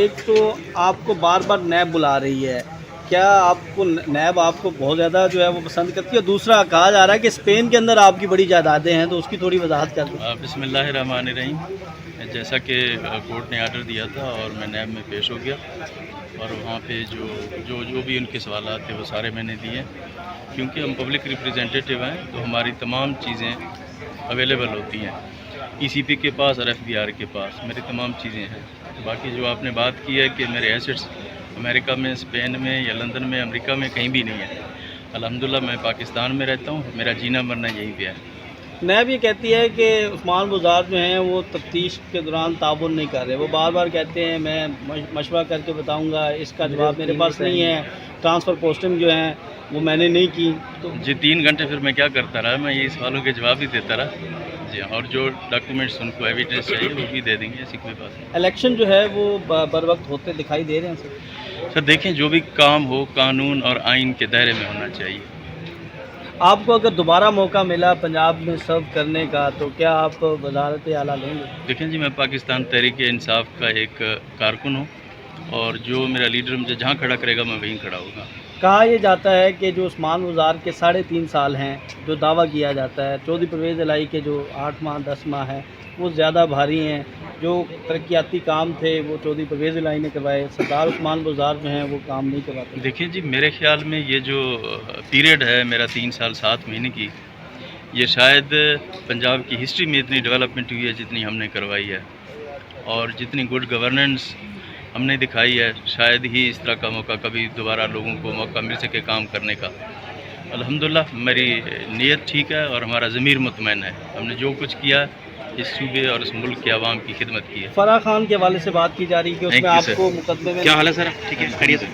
ایک تو آپ کو بار بار نیب بلا رہی ہے، کیا آپ کو نیب آپ کو بہت زیادہ جو ہے وہ پسند کرتی ہے؟ اور دوسرا کہا جا رہا ہے کہ اسپین کے اندر آپ کی بڑی جائیدادیں ہیں، تو اس کی تھوڑی وضاحت کر دیں۔ بسم اللہ الرحمن الرحیم۔ جیسا کہ کورٹ نے آرڈر دیا تھا اور میں نیب میں پیش ہو گیا، اور وہاں پہ جو بھی ان کے سوالات تھے وہ سارے میں نے دیے، کیونکہ ہم پبلک ریپریزنٹیٹیو ہیں تو ہماری تمام چیزیں اویلیبل ہوتی ہیں ای سی پی کے پاس اور ایف بی آر کے پاس میری تمام چیزیں ہیں۔ باقی جو آپ نے بات کی ہے کہ میرے ایسٹس امریکہ میں، اسپین میں یا لندن میں، امریکہ میں کہیں بھی نہیں ہے۔ الحمدللہ میں پاکستان میں رہتا ہوں، میرا جینا مرنا یہیں پہ ہے۔ نیب یہ کہتی ہے کہ عثمان بزدار جو ہیں وہ تفتیش کے دوران تعاون نہیں کر رہے، وہ بار بار کہتے ہیں میں مشورہ کر کے بتاؤں گا، اس کا جواب میرے پاس نہیں ہے، ٹرانسفر پوسٹنگ جو ہیں وہ میں نے نہیں کی۔ تو جی 3 گھنٹے پھر میں کیا کرتا رہا، میں یہ سوالوں کے جواب ہی دیتا رہا جی، اور جو ڈاکومنٹس ان کو ایویڈنس چاہیے وہ بھی دے دیں گے، ایسی کوئی بات نہیں۔ الیکشن جو ہے وہ بر وقت ہوتے دکھائی دے رہے ہیں سر؟ سر دیکھیں، جو بھی کام ہو قانون اور آئین کے دائرے میں ہونا چاہیے۔ آپ کو اگر دوبارہ موقع ملا پنجاب میں سرو کرنے کا تو کیا آپ وزارت اعلیٰ لیں گے؟ دیکھیں جی، میں پاکستان تحریک انصاف کا ایک کارکن ہوں، اور جو میرا لیڈر مجھے جہاں کھڑا کرے گا میں وہیں کھڑا ہوں گا۔ کہا یہ جاتا ہے کہ جو عثمان بزدار کے 3.5 سال ہیں، جو دعویٰ کیا جاتا ہے چودھری پرویز الہی کے جو 8 ماہ 10 ماہ ہیں وہ زیادہ بھاری ہیں، جو ترقیاتی کام تھے وہ چودھری پرویز الہی نے کروائے، سردار عثمان بزدار جو ہیں وہ کام نہیں کرواتے۔ دیکھیں جی، میرے خیال میں یہ جو پیریڈ ہے میرا 3 سال 7 مہینے کی، یہ شاید پنجاب کی ہسٹری میں اتنی ڈیولپمنٹ ہوئی ہے جتنی ہم نے کروائی ہے، اور جتنی گڈ گورننس ہم نے دکھائی ہے، شاید ہی اس طرح کا موقع کبھی دوبارہ لوگوں کو موقع مل سکے کام کرنے کا۔ الحمدللہ میری نیت ٹھیک ہے اور ہمارا ضمیر مطمئن ہے، ہم نے جو کچھ کیا ہے اس صوبے اور اس ملک کے عوام کی خدمت کی ہے۔ فرح خان کے حوالے سے بات کی جا رہی ہے کہ اس میں آپ کو مقدمے میں کیا حال ہے سر؟ ٹھیک ہے، کھڑیے سر۔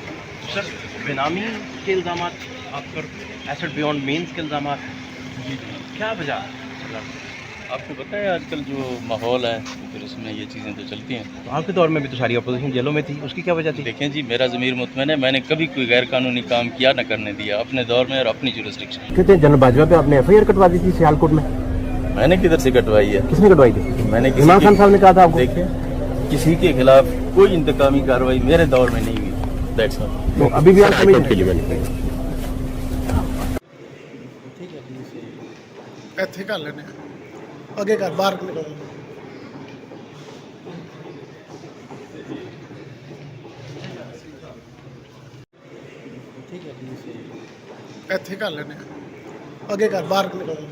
سر، بینامی کے الزامات آپ پر، ایسٹ بیونڈ مینس کے الزامات، کیا وجہ ہے؟ آپ کو پتہ ہے آج کل جو ماحول ہے پھر اس میں یہ چیزیں تو چلتی ہیں۔ تو آپ کے دور میں بھی تو ساری اپوزیشن جیلوں میں تھی، اس کی کیا وجہ تھی؟ دیکھیں جی، میرا ضمیر مطمئن ہے، میں نے کبھی کوئی غیر قانونی کام کیا نہ کرنے دیا، اپنے دور میں اور اپنی جورسڈکشن۔ کہتے ہیں جنرل باجوہ پہ آپ نے ایف آئی آر کٹوا دی تھی سیالکوٹ میں، میں نے کدھر سے کٹوائی ہے؟ کس نے کٹوائی تھی؟ میں نے عمران خان صاحب نے کہا تھا آپ کو۔ دیکھیں، کسی کے خلاف کوئی انتقامی کارروائی میرے دور میں نہیں ہوئی۔ That's all. تو ابھی بھی آپ کمیٹڈ کے لیے ਇੱਥੇ ਕਰ ਲੈਣੇ ਅੱਗੇ ਕਰ ਬਾਹਰ ਨਿਕਲ ਇੱਥੇ ਕਰ ਲੈਣੇ ਅੱਗੇ ਕਰ ਬਾਹਰ ਨਿਕਲ